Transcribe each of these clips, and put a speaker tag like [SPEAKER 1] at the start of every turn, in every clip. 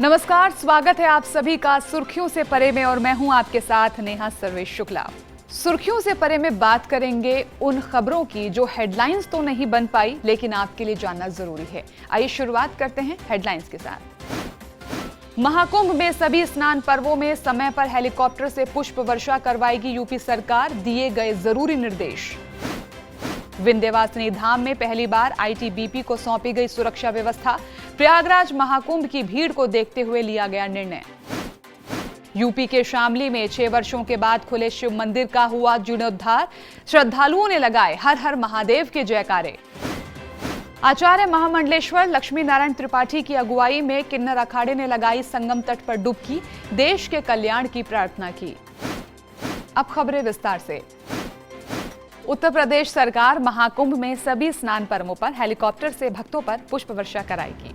[SPEAKER 1] नमस्कार, स्वागत है आप सभी का सुर्खियों से परे में और मैं हूं आपके साथ नेहा सर्वेश शुक्ला। सुर्खियों से परे में बात करेंगे उन खबरों की जो हेडलाइंस तो नहीं बन पाई लेकिन आपके लिए जानना जरूरी है। आइए शुरुआत करते हैं हेडलाइंस के साथ। महाकुंभ में सभी स्नान पर्वों में समय पर हेलीकॉप्टर से पुष्प वर्षा करवाएगी यूपी सरकार, दिए गए जरूरी निर्देश। विंध्यवासिनी धाम में पहली बार आईटीबीपी को सौंपी गई सुरक्षा व्यवस्था, प्रयागराज महाकुंभ की भीड़ को देखते हुए लिया गया निर्णय। यूपी के शामली में 6 वर्षों के बाद खुले शिव मंदिर का हुआ जीर्णोद्धार, श्रद्धालुओं ने लगाए हर हर महादेव के जयकारे। आचार्य महामंडलेश्वर लक्ष्मी नारायण त्रिपाठी की अगुवाई में किन्नर अखाड़े ने लगाई संगम तट पर डुबकी, देश के कल्याण की प्रार्थना की। अब खबरें विस्तार से। उत्तर प्रदेश सरकार महाकुंभ में सभी स्नान पर्वों पर हेलीकॉप्टर से भक्तों पर पुष्प वर्षा कराएगी।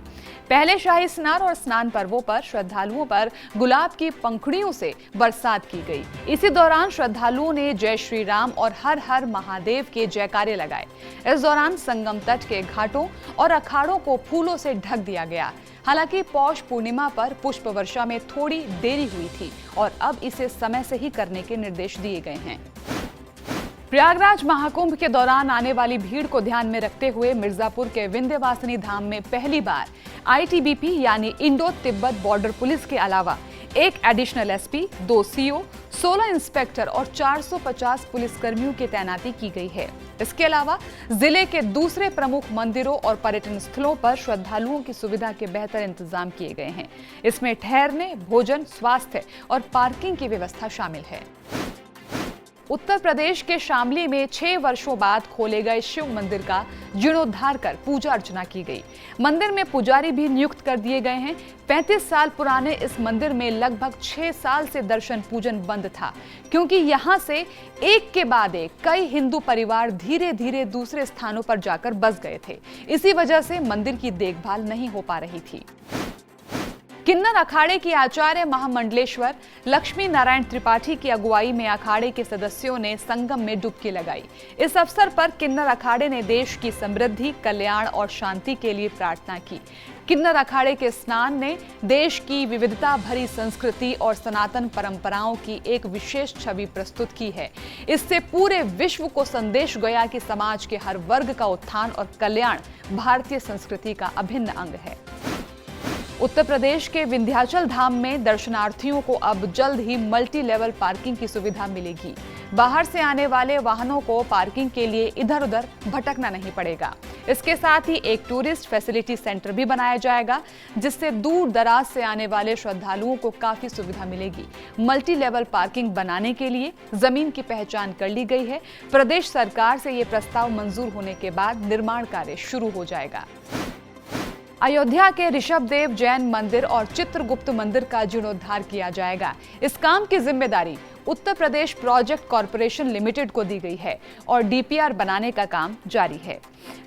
[SPEAKER 1] पहले शाही स्नान और स्नान पर्वों पर श्रद्धालुओं पर गुलाब की पंखुड़ियों से बरसात की गई। इसी दौरान श्रद्धालुओं ने जय श्री राम और हर हर महादेव के जयकारे लगाए। इस दौरान संगम तट के घाटों और अखाड़ों को फूलों से ढक दिया गया। हालांकि पौष पूर्णिमा पर पुष्प वर्षा में थोड़ी देरी हुई थी और अब इसे समय से ही करने के निर्देश दिए गए हैं। प्रयागराज महाकुंभ के दौरान आने वाली भीड़ को ध्यान में रखते हुए मिर्जापुर के विंध्यवासिनी धाम में पहली बार आईटीबीपी यानी इंडो तिब्बत बॉर्डर पुलिस के अलावा एक एडिशनल एसपी, 2 सीओ, 16 इंस्पेक्टर और 450 पुलिसकर्मियों की तैनाती की गई है। इसके अलावा जिले के दूसरे प्रमुख मंदिरों और पर्यटन स्थलों पर श्रद्धालुओं की सुविधा के बेहतर इंतजाम किए गए हैं। इसमें ठहरने, भोजन, स्वास्थ्य और पार्किंग की व्यवस्था शामिल है। उत्तर प्रदेश के शामली में 6 वर्षों बाद खोले गए शिव मंदिर का जीर्णोद्धार कर पूजा अर्चना की गई। मंदिर में पुजारी भी नियुक्त कर दिए गए हैं। 35 साल पुराने इस मंदिर में लगभग 6 साल से दर्शन पूजन बंद था, क्योंकि यहां से एक के बाद एक कई हिंदू परिवार धीरे धीरे दूसरे स्थानों पर जाकर बस गए थे। इसी वजह से मंदिर की देखभाल नहीं हो पा रही थी। किन्नर अखाड़े की आचार्य महामंडलेश्वर लक्ष्मी नारायण त्रिपाठी की अगुवाई में अखाड़े के सदस्यों ने संगम में डुबकी लगाई। इस अवसर पर किन्नर अखाड़े ने देश की समृद्धि, कल्याण और शांति के लिए प्रार्थना की। किन्नर अखाड़े के स्नान ने देश की विविधता भरी संस्कृति और सनातन परंपराओं की एक विशेष छवि प्रस्तुत की है। इससे पूरे विश्व को संदेश गया कि समाज के हर वर्ग का उत्थान और कल्याण भारतीय संस्कृति का अभिन्न अंग है। उत्तर प्रदेश के विंध्याचल धाम में दर्शनार्थियों को अब जल्द ही मल्टी लेवल पार्किंग की सुविधा मिलेगी। बाहर से आने वाले वाहनों को पार्किंग के लिए इधर उधर भटकना नहीं पड़ेगा। इसके साथ ही एक टूरिस्ट फैसिलिटी सेंटर भी बनाया जाएगा, जिससे दूर दराज से आने वाले श्रद्धालुओं को काफी सुविधा मिलेगी। मल्टी लेवल पार्किंग बनाने के लिए जमीन की पहचान कर ली गई है। प्रदेश सरकार से ये प्रस्ताव मंजूर होने के बाद निर्माण कार्य शुरू हो जाएगा। अयोध्या के ऋषभदेव जैन मंदिर और चित्रगुप्त मंदिर का जीर्णोद्धार किया जाएगा। इस काम की जिम्मेदारी Uttar Pradesh project corporation limited को दी गई है और डीपीआर बनाने का काम जारी है।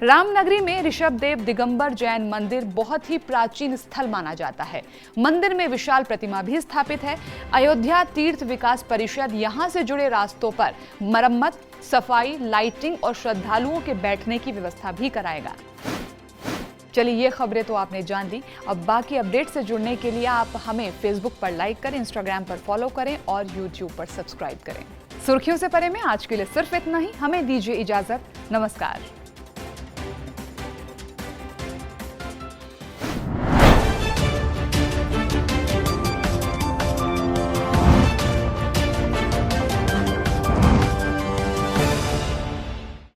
[SPEAKER 1] रामनगरी में ऋषभदेव दिगंबर जैन मंदिर बहुत ही प्राचीन स्थल माना जाता है। मंदिर में विशाल प्रतिमा भी स्थापित है। अयोध्या तीर्थ विकास परिषद यहां से जुड़े रास्तों पर मरम्मत, सफाई, लाइटिंग और श्रद्धालुओं के बैठने की व्यवस्था भी कराएगा। चलिए, ये खबरें तो आपने जान ली। अब बाकी अपडेट से जुड़ने के लिए आप हमें फेसबुक पर लाइक करें, इंस्टाग्राम पर फॉलो करें और यूट्यूब पर सब्सक्राइब करें। सुर्खियों से परे में आज के लिए सिर्फ इतना ही। हमें दीजिए इजाजत। नमस्कार।